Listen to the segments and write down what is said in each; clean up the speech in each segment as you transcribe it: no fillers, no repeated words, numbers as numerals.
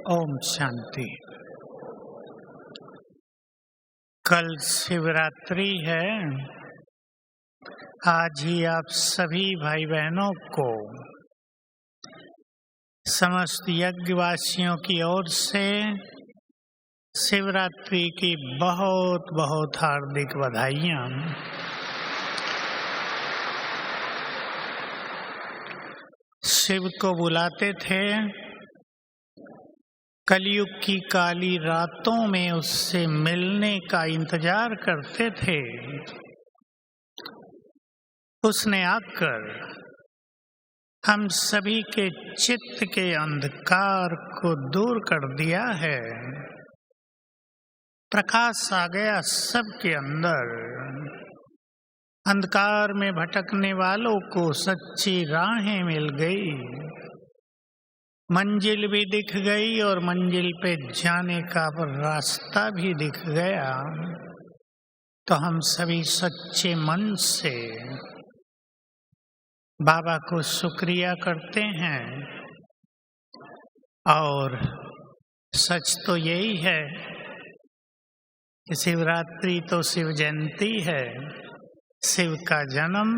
ओम शांति। कल शिवरात्रि है। आज ही आप सभी भाई बहनों को समस्त यज्ञवासियों की ओर से शिवरात्रि की बहुत बहुत हार्दिक बधाइयाँ। शिव को बुलाते थे, कलयुग की काली रातों में उससे मिलने का इंतजार करते थे। उसने आकर हम सभी के चित्त के अंधकार को दूर कर दिया है। प्रकाश आ गया सबके अंदर। अंधकार में भटकने वालों को सच्ची राहें मिल गई, मंजिल भी दिख गई और मंजिल पे जाने का रास्ता भी दिख गया। तो हम सभी सच्चे मन से बाबा को शुक्रिया करते हैं। और सच तो यही है कि शिवरात्रि तो शिव जयंती है, शिव का जन्म।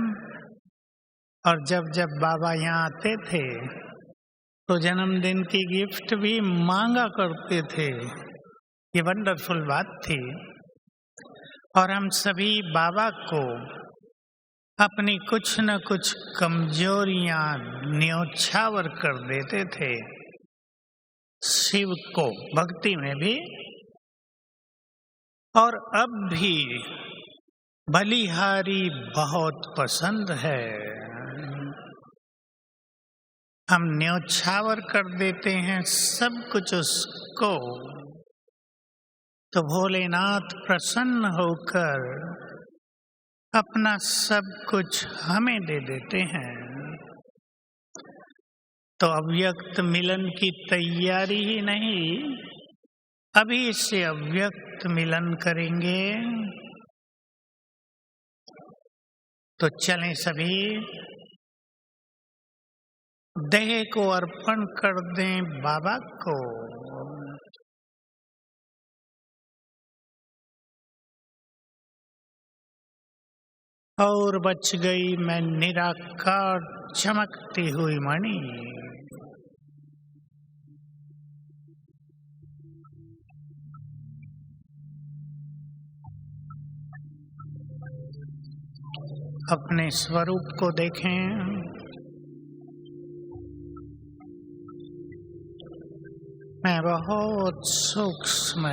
और जब जब बाबा यहाँ आते थे तो जन्मदिन की गिफ्ट भी मांगा करते थे। ये वंडरफुल बात थी। और हम सभी बाबा को अपनी कुछ न कुछ कमजोरियां न्योछावर कर देते थे। शिव को भक्ति में भी और अब भी बलिहारी बहुत पसंद है। हम न्योछावर कर देते हैं सब कुछ उसको, तो भोलेनाथ प्रसन्न होकर अपना सब कुछ हमें दे देते हैं। तो अव्यक्त मिलन की तैयारी ही नहीं, अभी से अव्यक्त मिलन करेंगे। तो चलें सभी देह को अर्पण कर दें बाबा को। और बच गई मैं निराकार चमकती हुई मणि। अपने स्वरूप को देखें। मैं बहुत सूक्ष्म,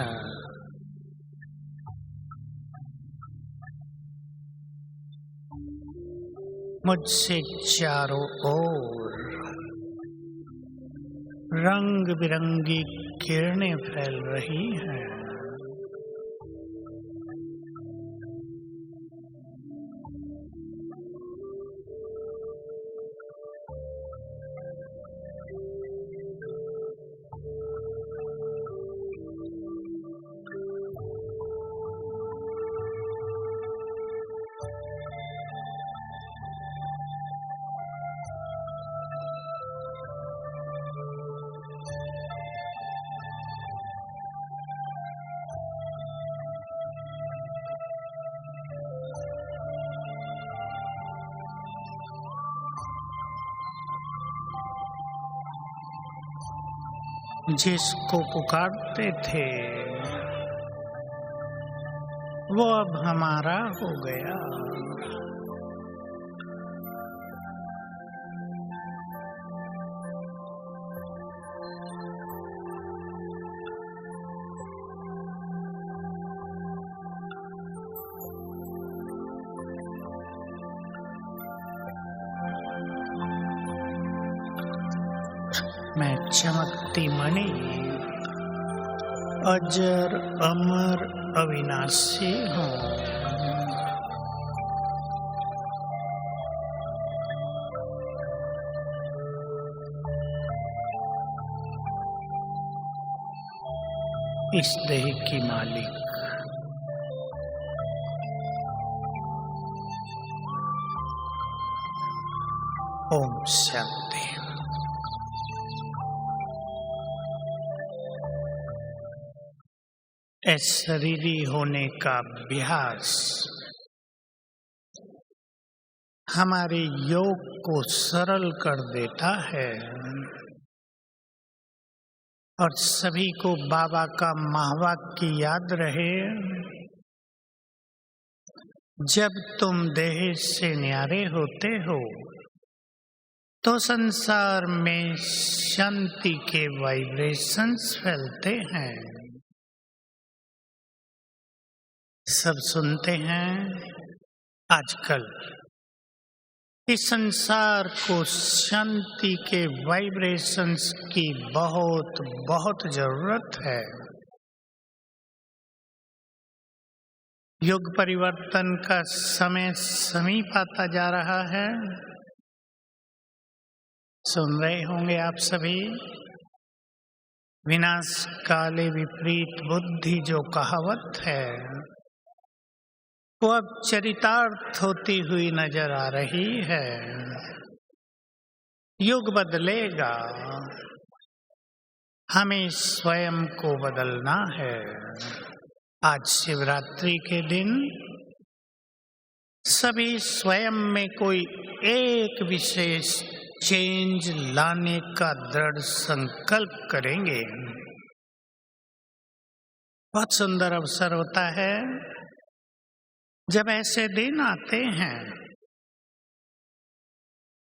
मुझसे चारों ओर रंग बिरंगी किरणें फैल रही हैं। जिसको पुकारते थे वो अब हमारा हो गया। मैं चमकती मणि, अजर अमर अविनाशी हूँ। इस देह की मालिक। ओम शांति। अशरीरी होने का अभ्यास हमारे योग को सरल कर देता है और सभी को बाबा का महावाक्य याद रहे, जब तुम देह से न्यारे होते हो तो संसार में शांति के वाइब्रेशंस फैलते हैं। सब सुनते हैं आजकल इस संसार को शांति के वाइब्रेशंस की बहुत बहुत जरूरत है। युग परिवर्तन का समय समीप आता जा रहा है। सुन रहे होंगे आप सभी, विनाश काले विपरीत बुद्धि जो कहावत है वो अब चरितार्थ होती हुई नजर आ रही है। युग बदलेगा, हमें स्वयं को बदलना है। आज शिवरात्रि के दिन सभी स्वयं में कोई एक विशेष चेंज लाने का दृढ़ संकल्प करेंगे। बहुत सुंदर अवसर होता है जब ऐसे दिन आते हैं,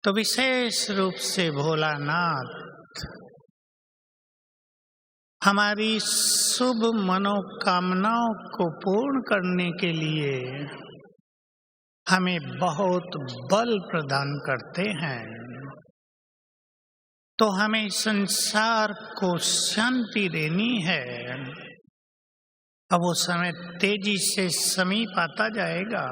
तो विशेष रूप से भोलानाथ हमारी शुभ मनोकामनाओं को पूर्ण करने के लिए हमें बहुत बल प्रदान करते हैं। तो हमें संसार को शांति देनी है। अब वो समय तेजी से समीप आता जाएगा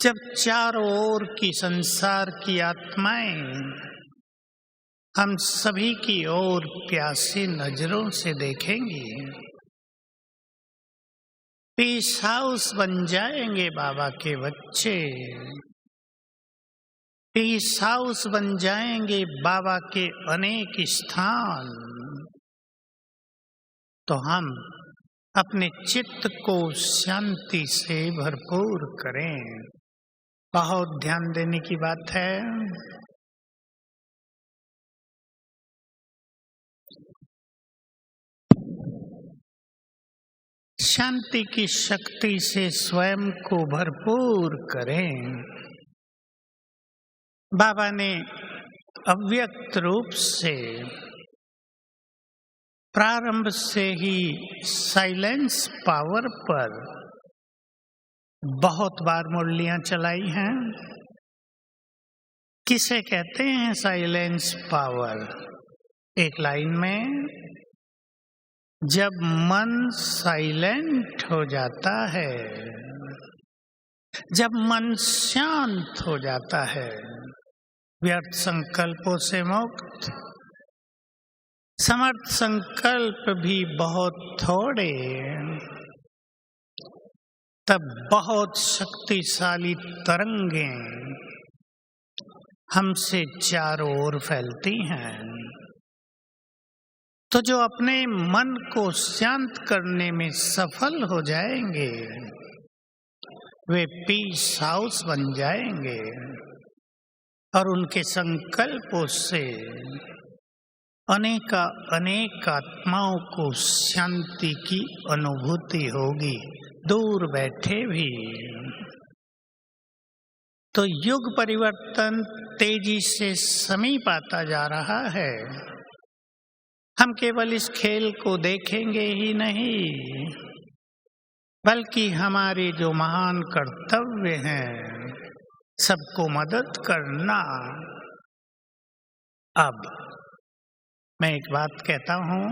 जब चारों ओर की संसार की आत्माएं हम सभी की ओर प्यासी नजरों से देखेंगी। पीस हाउस बन जाएंगे बाबा के बच्चे, पीस हाउस बन जाएंगे बाबा के अनेक स्थान। तो हम अपने चित्त को शांति से भरपूर करें। बहुत ध्यान देने की बात है। शांति की शक्ति से स्वयं को भरपूर करें। बाबा ने अव्यक्त रूप से प्रारंभ से ही साइलेंस पावर पर बहुत बार मुरलियां चलाई हैं। किसे कहते हैं साइलेंस पावर? एक लाइन में, जब मन साइलेंट हो जाता है, जब मन शांत हो जाता है, व्यर्थ संकल्पों से मुक्त, समर्थ संकल्प भी बहुत थोड़े, तब बहुत शक्तिशाली तरंगें हमसे चारों ओर फैलती हैं। तो जो अपने मन को शांत करने में सफल हो जाएंगे वे पीस हाउस बन जाएंगे और उनके संकल्पों से अनेक आत्माओं को शांति की अनुभूति होगी, दूर बैठे भी। तो युग परिवर्तन तेजी से समीप आता जा रहा है। हम केवल इस खेल को देखेंगे ही नहीं, बल्कि हमारे जो महान कर्तव्य हैं, सबको मदद करना। अब मैं एक बात कहता हूं,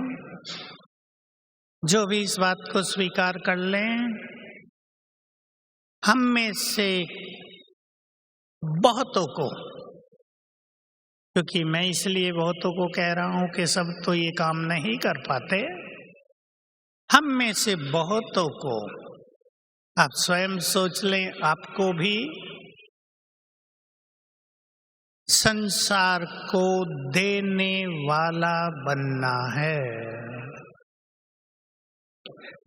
जो भी इस बात को स्वीकार कर लें, हम में से बहुतों को, क्योंकि मैं इसलिए बहुतों को कह रहा हूं कि सब तो ये काम नहीं कर पाते, हम में से बहुतों को, आप स्वयं सोच लें, आपको भी संसार को देने वाला बनना है।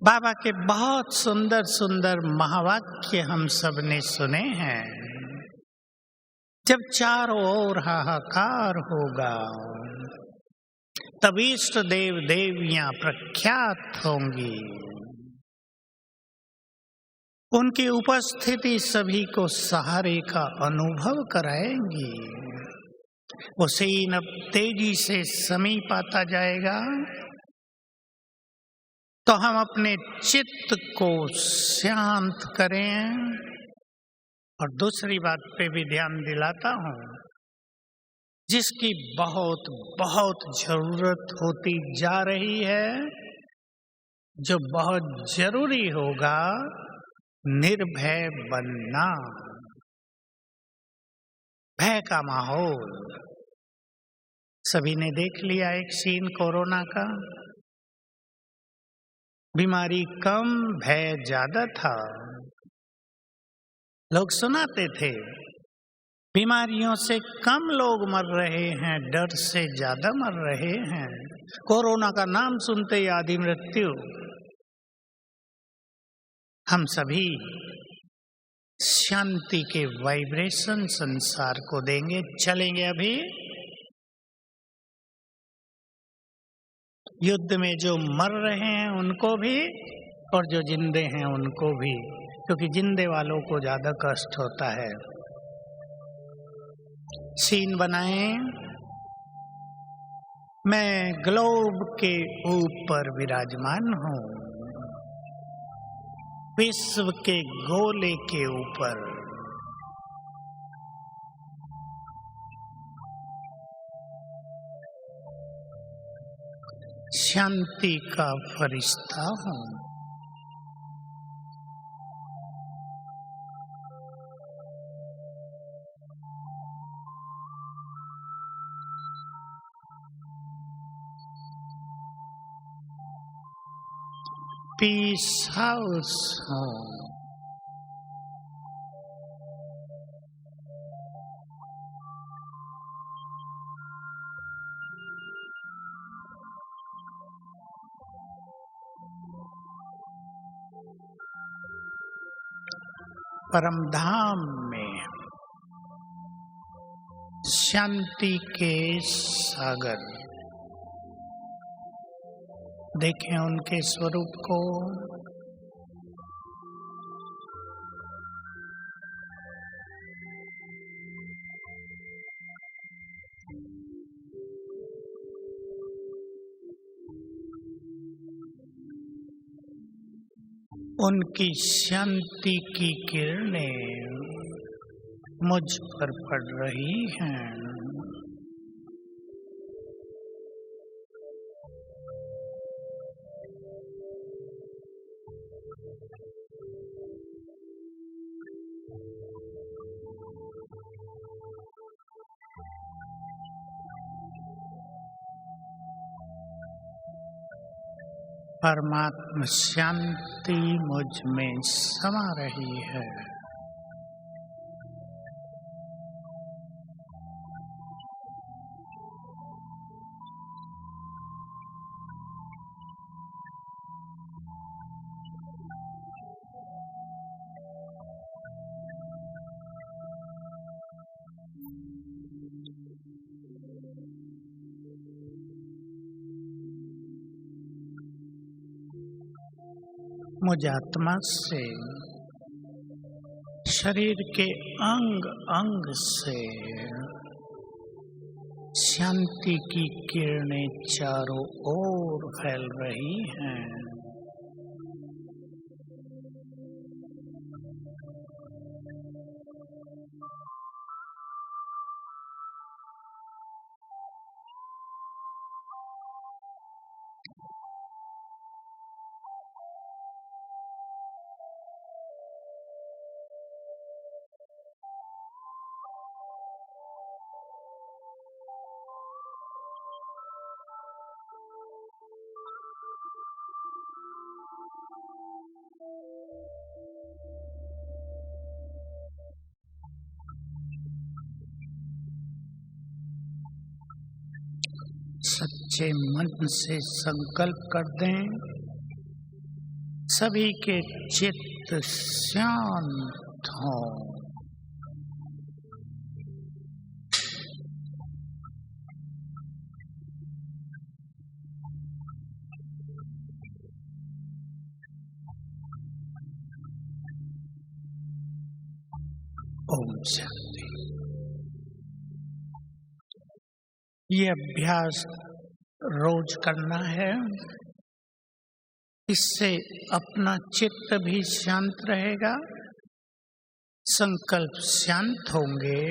बाबा के बहुत सुंदर सुंदर महावाक्य हम सब ने सुने हैं। जब चारों ओर हाहाकार होगा तब इष्ट देव देवियां प्रख्यात होंगी। उनकी उपस्थिति सभी को सहारे का अनुभव कराएंगी। वो सीन अब तेजी से समीप आता जाएगा, तो हम अपने चित्त को शांत करें। और दूसरी बात पे भी ध्यान दिलाता हूँ, जिसकी बहुत बहुत जरूरत होती जा रही है, जो बहुत जरूरी होगा, निर्भय बनना। भय का माहौल सभी ने देख लिया। एक सीन कोरोना का, बीमारी कम भय ज्यादा था। लोग सुनाते थे बीमारियों से कम लोग मर रहे हैं, डर से ज्यादा मर रहे हैं। कोरोना का नाम सुनते ही आधी मृत्यु। हम सभी शांति के वाइब्रेशन संसार को देंगे। चलेंगे अभी युद्ध में जो मर रहे हैं उनको भी, और जो जिंदे हैं उनको भी, क्योंकि जिंदे वालों को ज्यादा कष्ट होता है। सीन बनाएं, मैं ग्लोब के ऊपर विराजमान हूँ, विश्व के गोले के ऊपर। शांति का फरिश्ता हूँ। पीस हाउस हूँ। परम धाम में शांति के सागर देखें उनके स्वरूप को। उनकी शांति की किरणें मुझ पर पड़ रही हैं। परमात्मा शांति मुझ में समा रही है। मुझ आत्मा से, शरीर के अंग अंग से शांति की किरणें चारों ओर फैल रही हैं। सच्चे मन से संकल्प कर दें सभी के चित्त शांत हों। ओम शांति। ये अभ्यास रोज करना है। इससे अपना चित्त भी शांत रहेगा, संकल्प शांत होंगे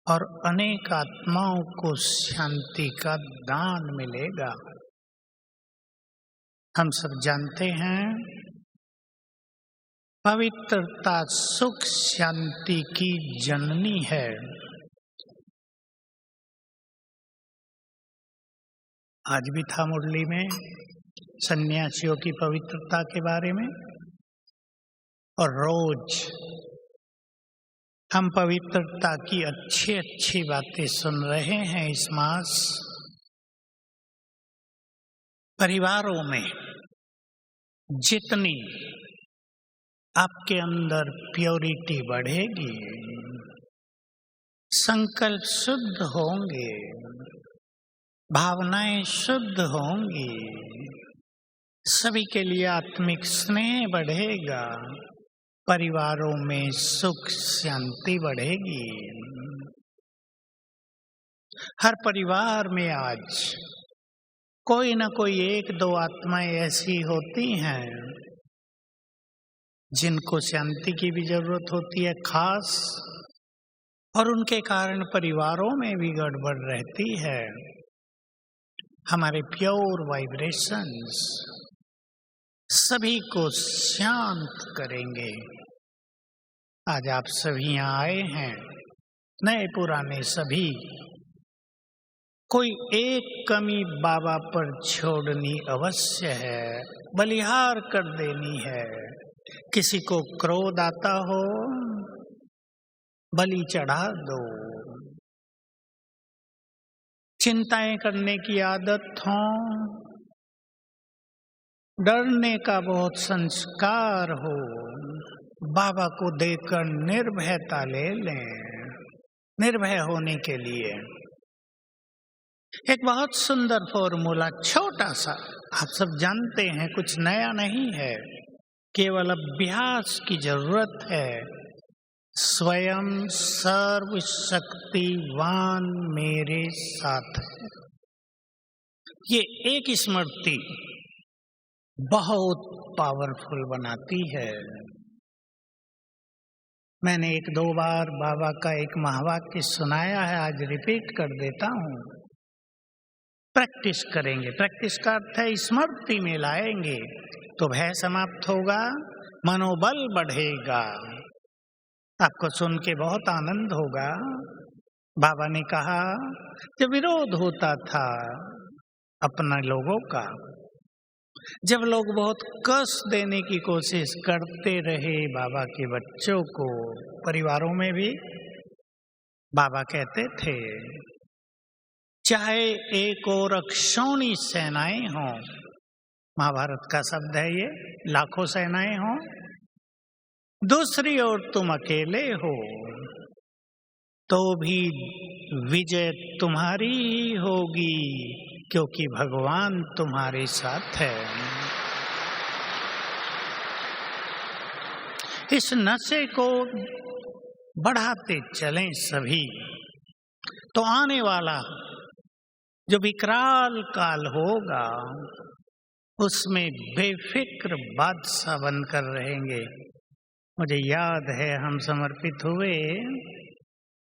और अनेक आत्माओं को शांति का दान मिलेगा। हम सब जानते हैं पवित्रता सुख शांति की जननी है। आज भी था मुरली में सन्यासियों की पवित्रता के बारे में, और रोज हम पवित्रता की अच्छी अच्छी बातें सुन रहे हैं। इस मास परिवारों में जितनी आपके अंदर प्योरिटी बढ़ेगी, संकल्प शुद्ध होंगे, भावनाएं शुद्ध होंगी, सभी के लिए आत्मिक स्नेह बढ़ेगा, परिवारों में सुख शांति बढ़ेगी। हर परिवार में आज कोई न कोई एक दो आत्माएं ऐसी होती हैं जिनको शांति की भी जरूरत होती है खास, और उनके कारण परिवारों में भी गड़बड़ रहती है। हमारे प्योर वाइब्रेशंस सभी को शांत करेंगे। आज आप सभी यहाँ आए हैं, नए पुराने सभी। कोई एक कमी बाबा पर छोड़नी अवश्य है, बलिहार कर देनी है। किसी को क्रोध आता हो, बलि चढ़ा दो। चिंताएं करने की आदत हो, डरने का बहुत संस्कार हो, बाबा को देकर निर्भयता ले लें। निर्भय होने के लिए एक बहुत सुंदर फॉर्मूला, छोटा सा, आप सब जानते हैं, कुछ नया नहीं है, केवल अभ्यास की जरूरत है। स्वयं सर्वशक्तिवान मेरे साथ है। ये एक स्मृति बहुत पावरफुल बनाती है। मैंने एक दो बार बाबा का एक महावाक्य सुनाया है, आज रिपीट कर देता हूँ। प्रैक्टिस करेंगे, प्रैक्टिस का अर्थ है स्मृति में लाएंगे तो भय समाप्त होगा, मनोबल बढ़ेगा। आपको सुन के बहुत आनंद होगा। बाबा ने कहा जब विरोध होता था अपना लोगों का, जब लोग बहुत कष्ट देने की कोशिश करते रहे बाबा के बच्चों को, परिवारों में भी, बाबा कहते थे चाहे एक और अक्षौणी सेनाएं हों, महाभारत का शब्द है ये, लाखों सेनाएं हों, दूसरी ओर तुम अकेले हो तो भी विजय तुम्हारी ही होगी, क्योंकि भगवान तुम्हारे साथ है। इस नशे को बढ़ाते चलें सभी, तो आने वाला जो विकराल काल होगा उसमें बेफिक्र बादशाह बनकर रहेंगे। मुझे याद है हम समर्पित हुए,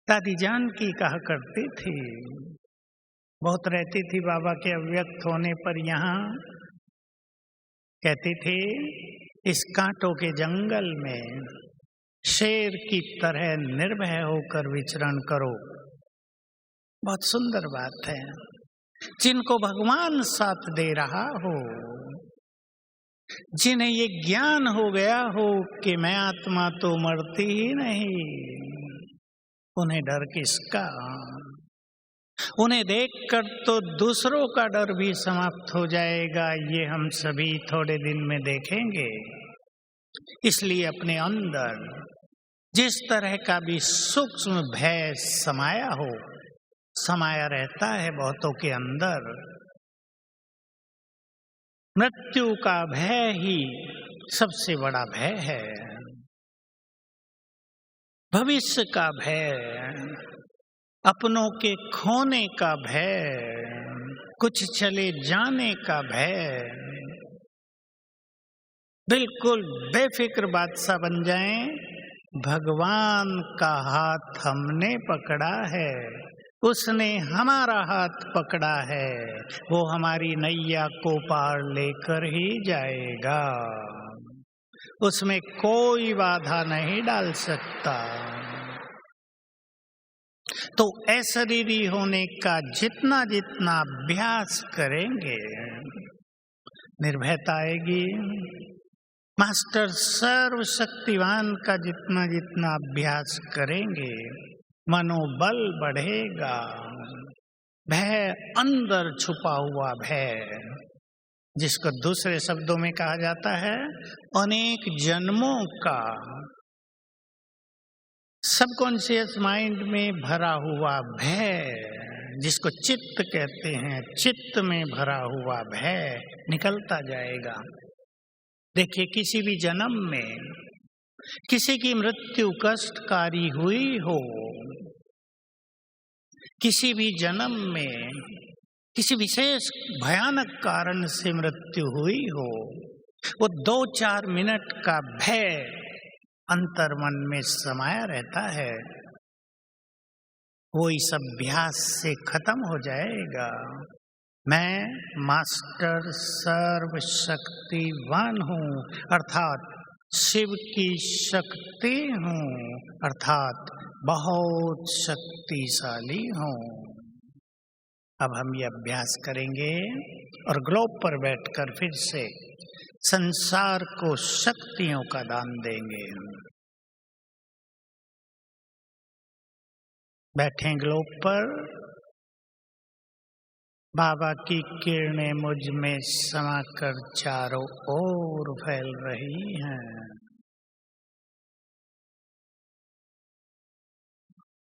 दादी जानकी कहा करती थी, बहुत रहती थी बाबा के अव्यक्त होने पर यहाँ, कहती थी इस कांटों के जंगल में शेर की तरह निर्भय होकर विचरण करो। बहुत सुंदर बात है। जिनको भगवान साथ दे रहा हो, जिन्हें ये ज्ञान हो गया हो कि मैं आत्मा तो मरती ही नहीं, उन्हें डर किसका। उन्हें देखकर तो दूसरों का डर भी समाप्त हो जाएगा। ये हम सभी थोड़े दिन में देखेंगे। इसलिए अपने अंदर जिस तरह का भी सूक्ष्म भय समाया रहता है बहुतों के अंदर, मृत्यु का भय ही सबसे बड़ा भय है। भविष्य का भय, अपनों के खोने का भय, कुछ चले जाने का भय। बिल्कुल बेफिक्र बादशाह बन जाएं, भगवान का हाथ हमने पकड़ा है, उसने हमारा हाथ पकड़ा है, वो हमारी नैया को पार लेकर ही जाएगा, उसमें कोई बाधा नहीं डाल सकता। तो अशरीरी होने का जितना जितना अभ्यास करेंगे, निर्भयता आएगी। मास्टर सर्वशक्तिवान का जितना जितना अभ्यास करेंगे, मनोबल बढ़ेगा। भय अंदर छुपा हुआ भय, जिसको दूसरे शब्दों में कहा जाता है अनेक जन्मों का सबकॉन्शियस माइंड में भरा हुआ भय, जिसको चित्त कहते हैं, चित्त में भरा हुआ भय निकलता जाएगा। देखिए, किसी भी जन्म में किसी की मृत्यु कष्टकारी हुई हो, किसी भी जन्म में किसी विशेष भयानक कारण से मृत्यु हुई हो, वो 2-4 मिनट का भय अंतर्मन में समाया रहता है, वो इस अभ्यास से खत्म हो जाएगा। मैं मास्टर सर्वशक्तिवान हूँ, अर्थात शिव की शक्ति हूँ, अर्थात बहुत शक्तिशाली हूँ। अब हम ये अभ्यास करेंगे और ग्लोब पर बैठकर फिर से संसार को शक्तियों का दान देंगे। बैठें ग्लोब पर, बाबा की किरणें मुझ में समाकर चारों ओर फैल रही हैं।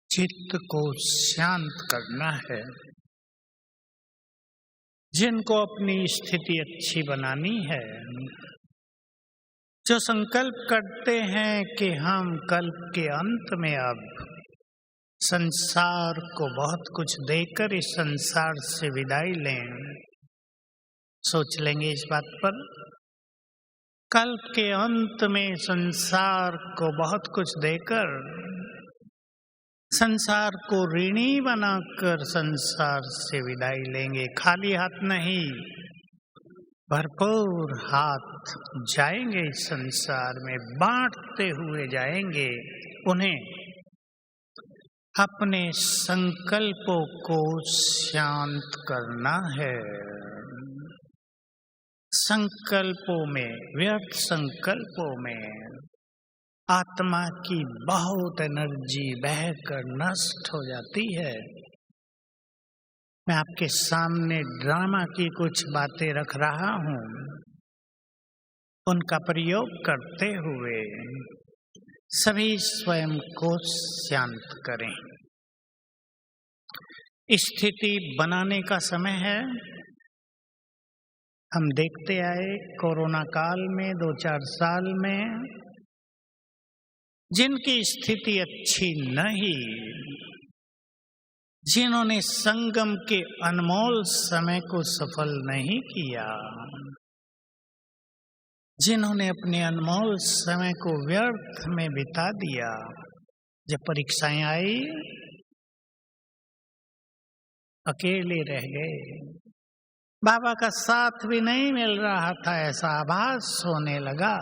चित्त को शांत करना है। जिनको अपनी स्थिति अच्छी बनानी है, जो संकल्प करते हैं कि हम कल्प के अंत में अब संसार को बहुत कुछ देकर इस संसार से विदाई लें, सोच लेंगे इस बात पर। कल्प के अंत में संसार को बहुत कुछ देकर, संसार को ऋणी बनाकर संसार से विदाई लेंगे। खाली हाथ नहीं, भरपूर हाथ जाएंगे इस संसार में, बांटते हुए जाएंगे। उन्हें अपने संकल्पों को शांत करना है। संकल्पों में, व्यर्थ संकल्पों में आत्मा की बहुत एनर्जी बहकर नष्ट हो जाती है। मैं आपके सामने ड्रामा की कुछ बातें रख रहा हूँ, उनका प्रयोग करते हुए सभी स्वयं को शांत करें। स्थिति बनाने का समय है। हम देखते आए कोरोना काल में 2-4 साल में, जिनकी स्थिति अच्छी नहीं, जिन्होंने संगम के अनमोल समय को सफल नहीं किया, जिन्होंने अपने अनमोल समय को व्यर्थ में बिता दिया, जब परीक्षाएं आई अकेले रह गए। बाबा का साथ भी नहीं मिल रहा था, ऐसा आभास होने लगा,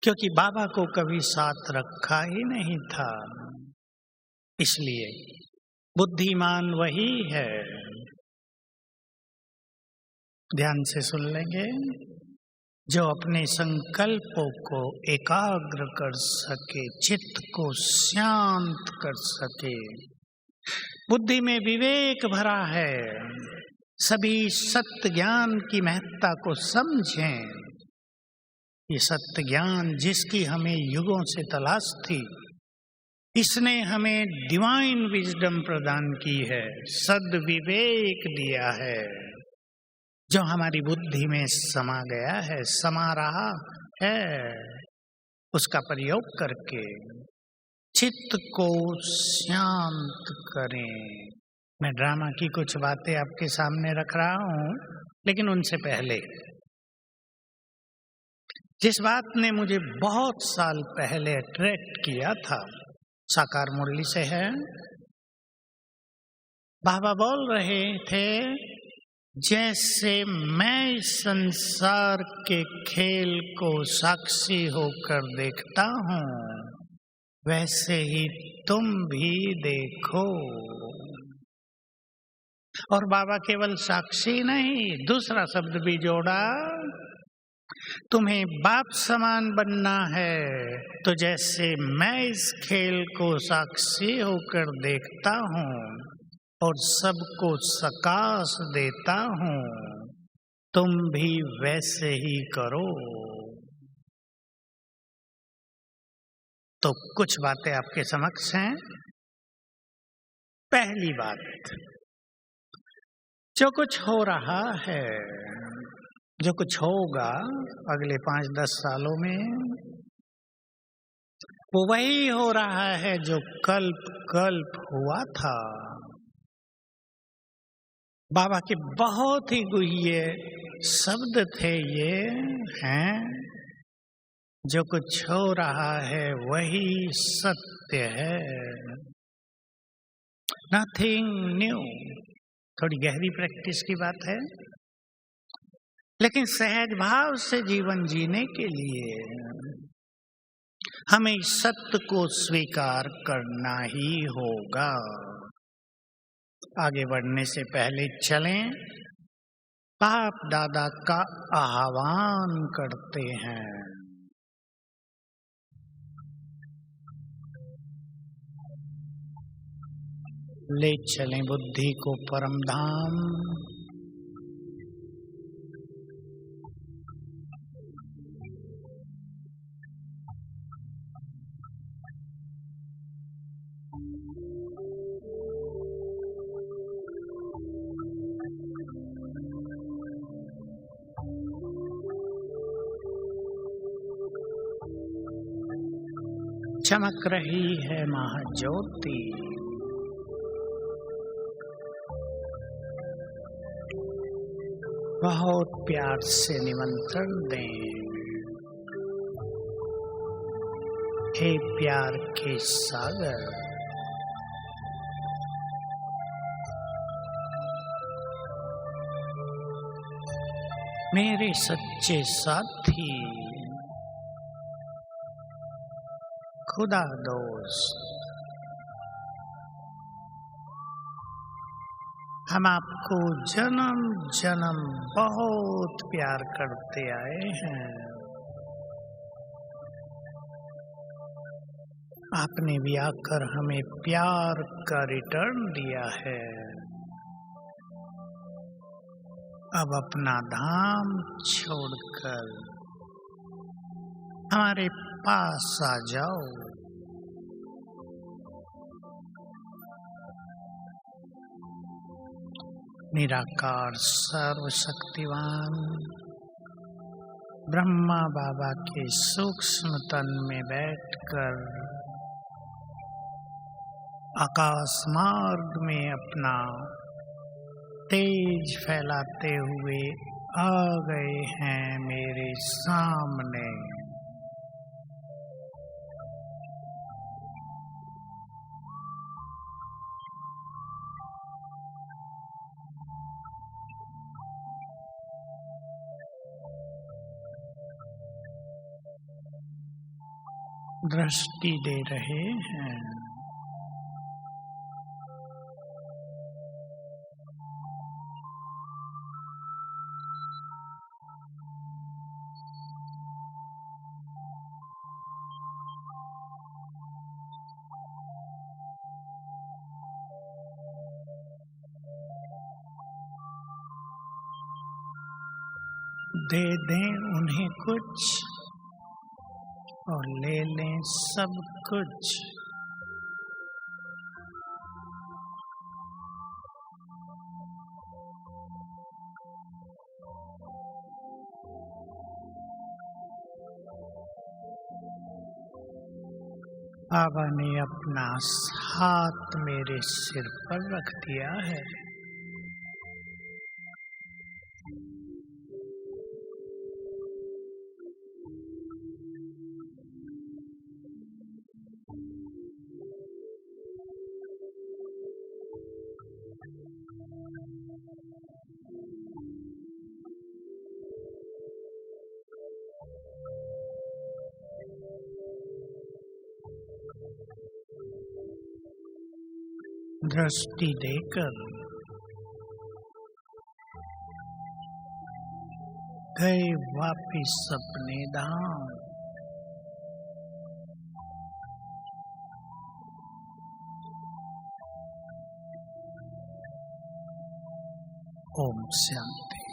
क्योंकि बाबा को कभी साथ रखा ही नहीं था। इसलिए बुद्धिमान वही है। ध्यान से सुन लेंगे, जो अपने संकल्पों को एकाग्र कर सके, चित्त को शांत कर सके, बुद्धि में विवेक भरा है। सभी सत्य ज्ञान की महत्ता को समझें। ये सत्य ज्ञान जिसकी हमें युगों से तलाश थी, इसने हमें डिवाइन विजडम प्रदान की है, सद्विवेक दिया है, जो हमारी बुद्धि में समा गया है, समा रहा है। उसका प्रयोग करके चित्त को शांत करें। मैं ड्रामा की कुछ बातें आपके सामने रख रहा हूं, लेकिन उनसे पहले जिस बात ने मुझे बहुत साल पहले अट्रैक्ट किया था, साकार मुरली से है। बाबा बोल रहे थे, जैसे मैं इस संसार के खेल को साक्षी होकर देखता हूँ, वैसे ही तुम भी देखो। और बाबा केवल साक्षी नहीं, दूसरा शब्द भी जोड़ा, तुम्हें बाप समान बनना है। तो जैसे मैं इस खेल को साक्षी होकर देखता हूँ और सबको सकाश देता हूँ, तुम भी वैसे ही करो। तो कुछ बातें आपके समक्ष हैं। पहली बात, जो कुछ हो रहा है, जो कुछ होगा अगले 5-10 सालों में, वो वही हो रहा है जो कल्प हुआ था। बाबा के बहुत ही गुह्य शब्द थे ये हैं, जो कुछ हो रहा है वही सत्य है। Nothing new. थोड़ी गहरी प्रैक्टिस की बात है, लेकिन सहज भाव से जीवन जीने के लिए हमें सत्य को स्वीकार करना ही होगा। आगे बढ़ने से पहले चलें, बाप दादा का आह्वान करते हैं। ले चलें बुद्धि को परम धाम। चमक रही है महाज्योति। बहुत प्यार से निमंत्रण दें, हे प्यार के सागर, मेरे सच्चे साथी, खुदा दोस्त, हम आपको जन्म जन्म बहुत प्यार करते आए हैं। आपने भी आकर हमें प्यार का रिटर्न दिया है। अब अपना धाम छोड़कर हमारे पास आ जाओ। निराकार सर्वशक्तिवान ब्रह्मा बाबा के सूक्ष्म तन में बैठकर आकाश मार्ग में अपना तेज फैलाते हुए आ गए हैं मेरे सामने। दृष्टि दे रहे हैं। दे दें उन्हें कुछ और ले लें सब कुछ। बाबा ने अपना हाथ मेरे सिर पर रख दिया है। दृष्टि देकर गए वापिस अपने धाम। ओम शांति।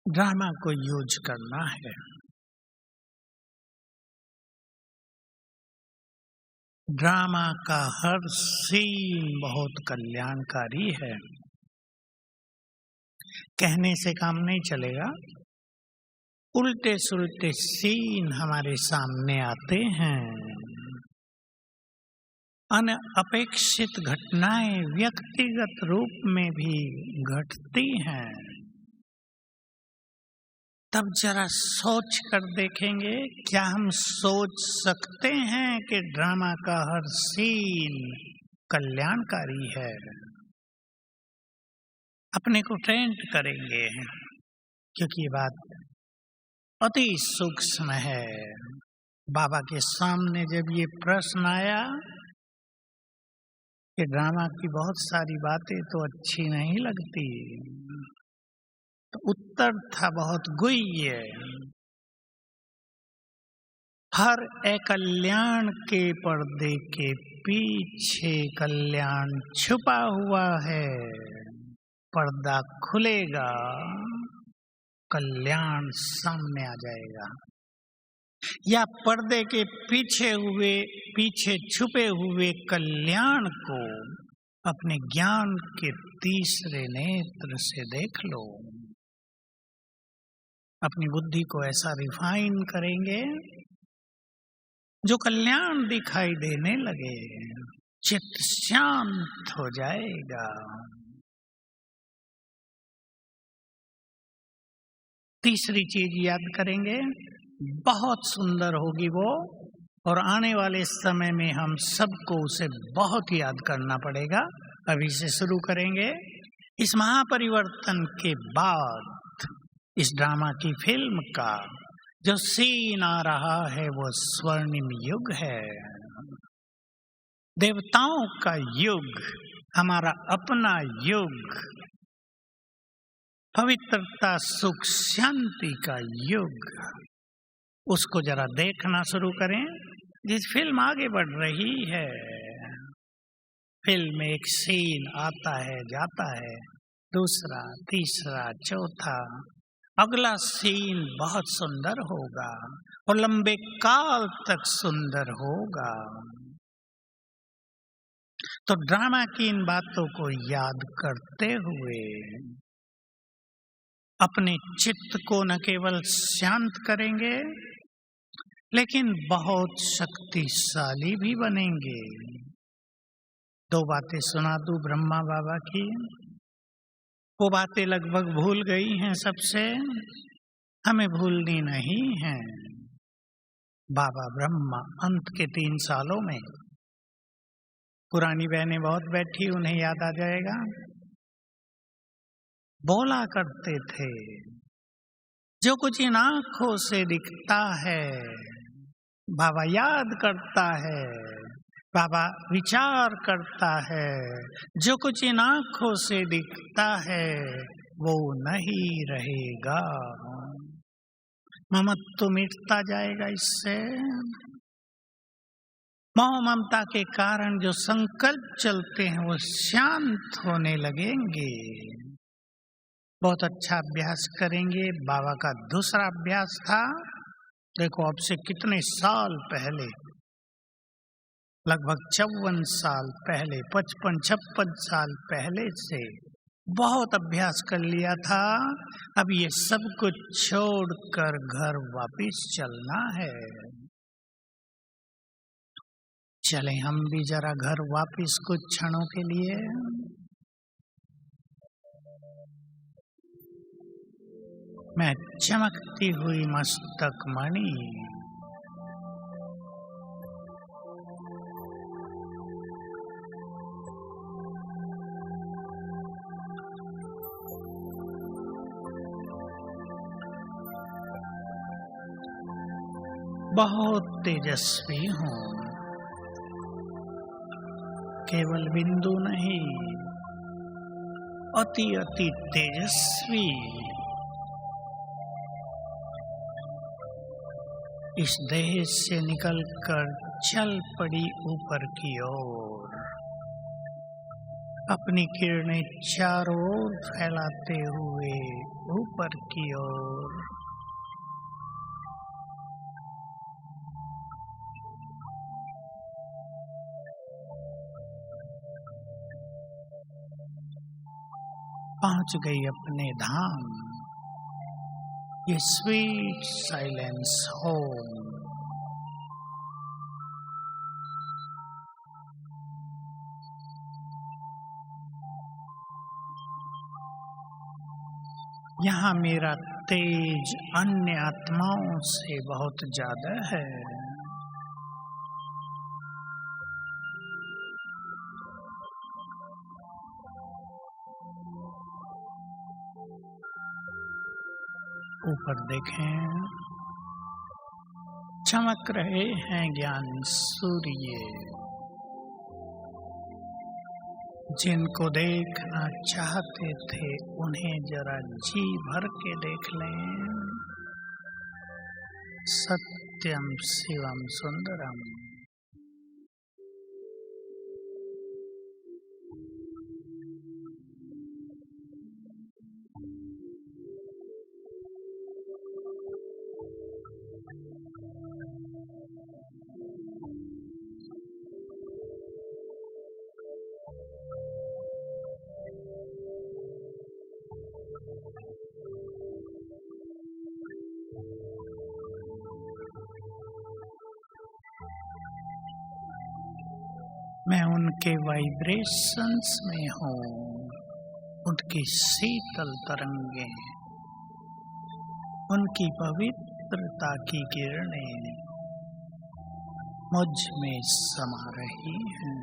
ड्रामा को यूज करना है। ड्रामा का हर सीन बहुत कल्याणकारी है। कहने से काम नहीं चलेगा। उल्टे सुलटे सीन हमारे सामने आते हैं। अनअपेक्षित घटनाएं व्यक्तिगत रूप में भी घटती हैं। तब जरा सोच कर देखेंगे, क्या हम सोच सकते हैं कि ड्रामा का हर सीन कल्याणकारी है? अपने को ट्रेंड करेंगे, क्योंकि ये बात अति सूक्ष्म है। बाबा के सामने जब ये प्रश्न आया कि ड्रामा की बहुत सारी बातें तो अच्छी नहीं लगती, तो उत्तर था बहुत गुह्य। हर अकल्याण के पर्दे के पीछे कल्याण छुपा हुआ है। पर्दा खुलेगा, कल्याण सामने आ जाएगा। या पर्दे के पीछे छुपे हुए कल्याण को अपने ज्ञान के तीसरे नेत्र से देख लो। अपनी बुद्धि को ऐसा रिफाइन करेंगे जो कल्याण दिखाई देने लगे, चित्त शांत हो जाएगा। तीसरी चीज याद करेंगे, बहुत सुंदर होगी वो, और आने वाले समय में हम सबको उसे बहुत याद करना पड़ेगा। अभी से शुरू करेंगे। इस महापरिवर्तन के बाद इस ड्रामा की फिल्म का जो सीन आ रहा है वो स्वर्णिम युग है। देवताओं का युग, हमारा अपना युग, पवित्रता सुख शांति का युग। उसको जरा देखना शुरू करें। जिस फिल्म आगे बढ़ रही है, फिल्म में एक सीन आता है, जाता है, दूसरा, तीसरा, चौथा, अगला सीन बहुत सुंदर होगा और लंबे काल तक सुंदर होगा। तो ड्रामा की इन बातों को याद करते हुए अपने चित्त को न केवल शांत करेंगे, लेकिन बहुत शक्तिशाली भी बनेंगे। दो बातें सुना दूं ब्रह्मा बाबा की। वो बातें लगभग भूल गई हैं सबसे, हमें भूलनी नहीं है। बाबा ब्रह्मा अंत के 3 सालों में, पुरानी बहनें बहुत बैठी, उन्हें याद आ जाएगा, बोला करते थे, जो कुछ इन आंखों से दिखता है बाबा याद करता है, बाबा विचार करता है। जो कुछ इन आंखों से दिखता है वो नहीं रहेगा। ममत्व मिटता जाएगा इससे। मोह ममता के कारण जो संकल्प चलते हैं वो शांत होने लगेंगे। बहुत अच्छा अभ्यास करेंगे। बाबा का दूसरा अभ्यास था, देखो अब से कितने साल पहले, लगभग 54 साल पहले, 55-56 साल पहले से बहुत अभ्यास कर लिया था। अब ये सब कुछ छोड़कर घर वापस चलना है। चले हम भी जरा घर वापस कुछ क्षणों के लिए। मैं चमकती हुई मस्तक मणि, बहुत तेजस्वी हूँ, केवल बिंदु नहीं, अति अति तेजस्वी। इस देह से निकलकर चल पड़ी ऊपर की ओर, अपनी किरणें चारों ओर फैलाते हुए ऊपर की ओर। पहुंच गई अपने धाम, ये स्वीट साइलेंस होम। यहाँ मेरा तेज अन्य आत्माओं से बहुत ज्यादा है। ऊपर देखें, चमक रहे हैं ज्ञान सूर्य। जिनको देखना चाहते थे उन्हें जरा जी भर के देख लें। सत्यम शिवम सुंदरम। मैं उनके वाइब्रेशंस में हूँ, उनकी शीतल तरंगें, उनकी पवित्रता की किरणें मुझ में समा रही हैं।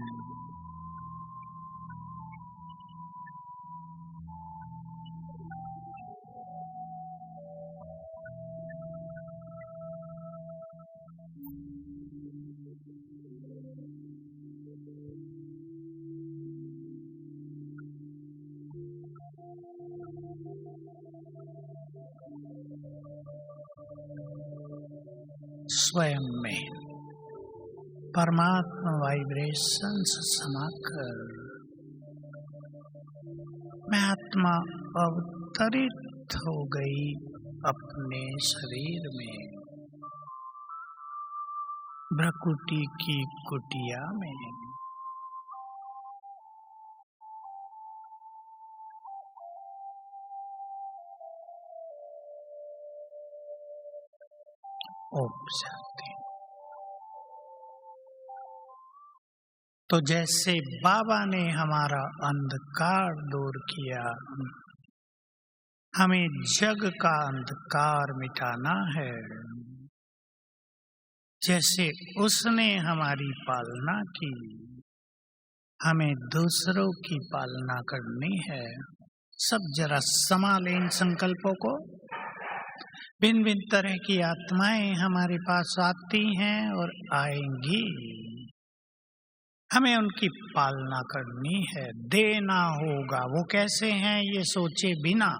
स्वयं में परमात्मा वाइब्रेशंस समाकर मैं आत्मा अवतरित हो गई अपने शरीर में, भ्रकुटी की कुटिया में। ओम शांति। तो जैसे बाबा ने हमारा अंधकार दूर किया, हमें जग का अंधकार मिटाना है। जैसे उसने हमारी पालना की, हमें दूसरों की पालना करनी है। सब जरा संभालें इन संकल्पों को। भिन्न भिन्न तरह की आत्माएं हमारे पास आती हैं और आएंगी, हमें उनकी पालना करनी है। देना होगा, वो कैसे हैं ये सोचे बिना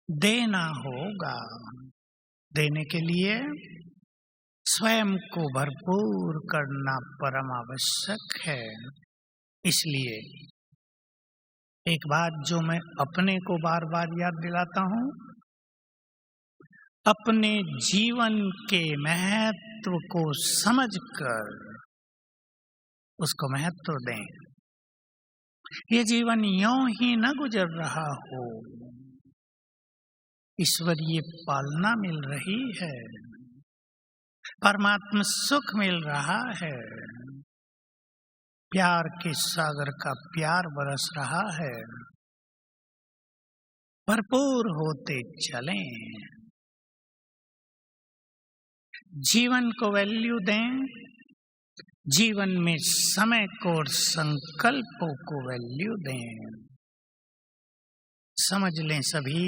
देना होगा। देने के लिए स्वयं को भरपूर करना परम आवश्यक है। इसलिए एक बात जो मैं अपने को बार बार याद दिलाता हूं, अपने जीवन के महत्व को समझकर उसको महत्व दें। ये जीवन यों ही न गुजर रहा हो, ईश्वरीय पालना मिल रही है, परमात्मा सुख मिल रहा है, प्यार के सागर का प्यार बरस रहा है। भरपूर होते चलें, जीवन को वैल्यू दें, जीवन में समय को और संकल्पों को वैल्यू दें। समझ लें, सभी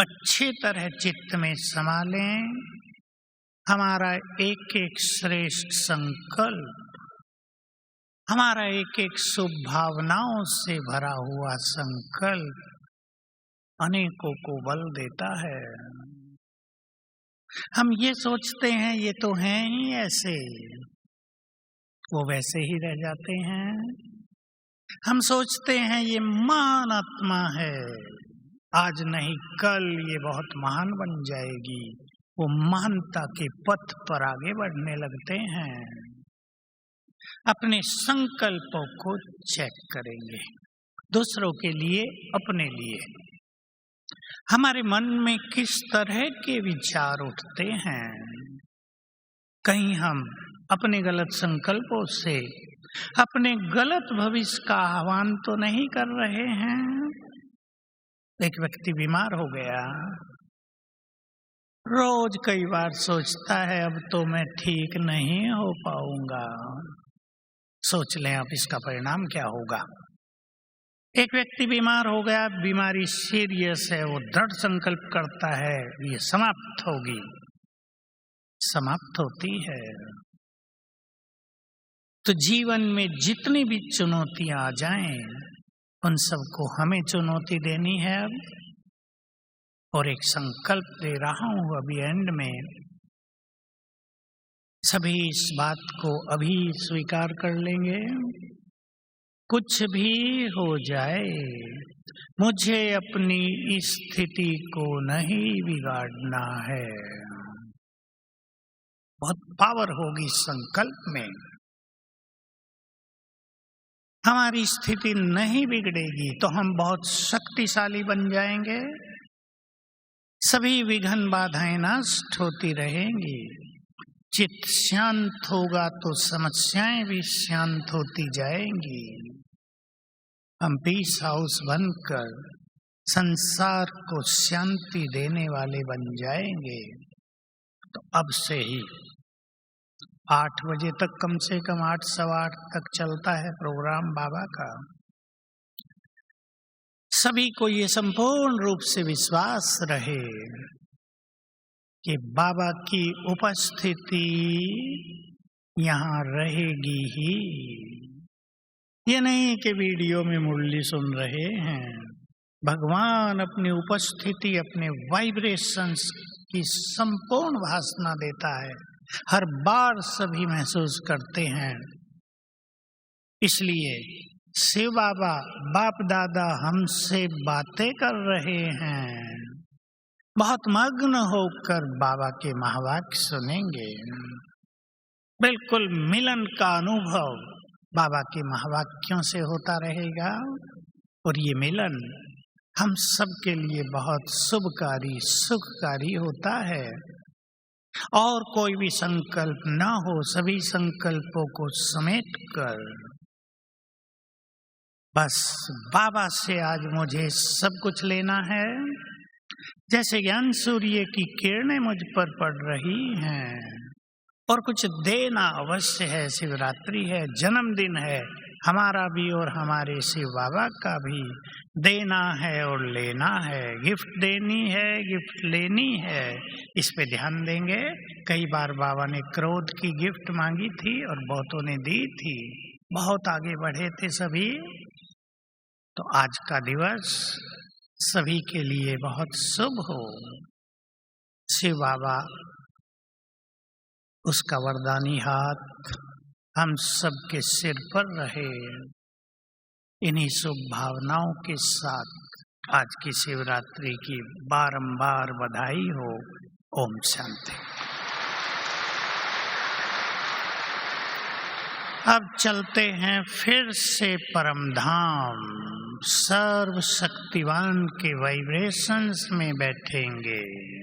अच्छी तरह चित्त में समा लें, हमारा एक एक श्रेष्ठ संकल्प, हमारा एक एक शुभ भावनाओं से भरा हुआ संकल्प अनेकों को बल देता है। हम ये सोचते हैं ये तो हैं ही ऐसे, वो वैसे ही रह जाते हैं। हम सोचते हैं ये महान आत्मा है, आज नहीं कल ये बहुत महान बन जाएगी, वो महानता के पथ पर आगे बढ़ने लगते हैं। अपने संकल्पों को चेक करेंगे, दूसरों के लिए, अपने लिए। हमारे मन में किस तरह के विचार उठते हैं? कहीं हम अपने गलत संकल्पों से अपने गलत भविष्य का आह्वान तो नहीं कर रहे हैं? एक व्यक्ति बीमार हो गया, रोज कई बार सोचता है अब तो मैं ठीक नहीं हो पाऊंगा। सोच लें आप इसका परिणाम क्या होगा। एक व्यक्ति बीमार हो गया, बीमारी सीरियस है, वो दृढ़ संकल्प करता है ये समाप्त होगी, समाप्त होती है। तो जीवन में जितनी भी चुनौतियां आ जाएं, उन सबको हमें चुनौती देनी है अब। और एक संकल्प दे रहा हूं अभी एंड में, सभी इस बात को अभी स्वीकार कर लेंगे, कुछ भी हो जाए मुझे अपनी स्थिति को नहीं बिगाड़ना है। बहुत पावर होगी संकल्प में। हमारी स्थिति नहीं बिगड़ेगी तो हम बहुत शक्तिशाली बन जाएंगे, सभी विघ्न बाधाएं नष्ट होती रहेंगी। चित्त शांत होगा तो समस्याएं भी शांत होती जाएंगी। हम पीस हाउस बनकर संसार को शांति देने वाले बन जाएंगे। तो अब से ही 8 बजे तक, कम से कम 8 सवा 8 तक चलता है प्रोग्राम बाबा का। सभी को ये संपूर्ण रूप से विश्वास रहे कि बाबा की उपस्थिति यहाँ रहेगी ही। ये नहीं कि वीडियो में मुरली सुन रहे हैं, भगवान अपनी उपस्थिति, अपने वाइब्रेशंस की संपूर्ण भाषा देता है, हर बार सभी महसूस करते हैं। इसलिए शिव बाबा, बाप दादा हमसे बातें कर रहे हैं, बहुत मग्न होकर बाबा के महावाक्य सुनेंगे। बिल्कुल मिलन का अनुभव बाबा के महावाक्यों से होता रहेगा। और ये मिलन हम सब के लिए बहुत शुभकारी, सुखकारी होता है। और कोई भी संकल्प ना हो, सभी संकल्पों को समेट कर बस बाबा से आज मुझे सब कुछ लेना है। जैसे ज्ञान सूर्य की किरणें मुझ पर पड़ रही हैं, और कुछ देना अवश्य है। शिवरात्रि है, जन्मदिन है हमारा भी और हमारे शिव बाबा का भी। देना है और लेना है, गिफ्ट देनी है, गिफ्ट लेनी है, इस पे ध्यान देंगे। कई बार बाबा ने क्रोध की गिफ्ट मांगी थी और बहुतों ने दी थी, बहुत आगे बढ़े थे सभी। तो आज का दिवस सभी के लिए बहुत शुभ हो। शिव बाबा उसका वरदानी हाथ हम सबके सिर पर रहे। इन्हीं शुभ भावनाओं के साथ आज की शिवरात्रि की बारंबार बधाई हो। ओम शांति। अब चलते हैं फिर से परम धाम। सर्व शक्तिवान के वाइब्रेशंस में बैठेंगे।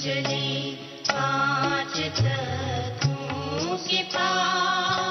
चले पांच तत्वों के पार।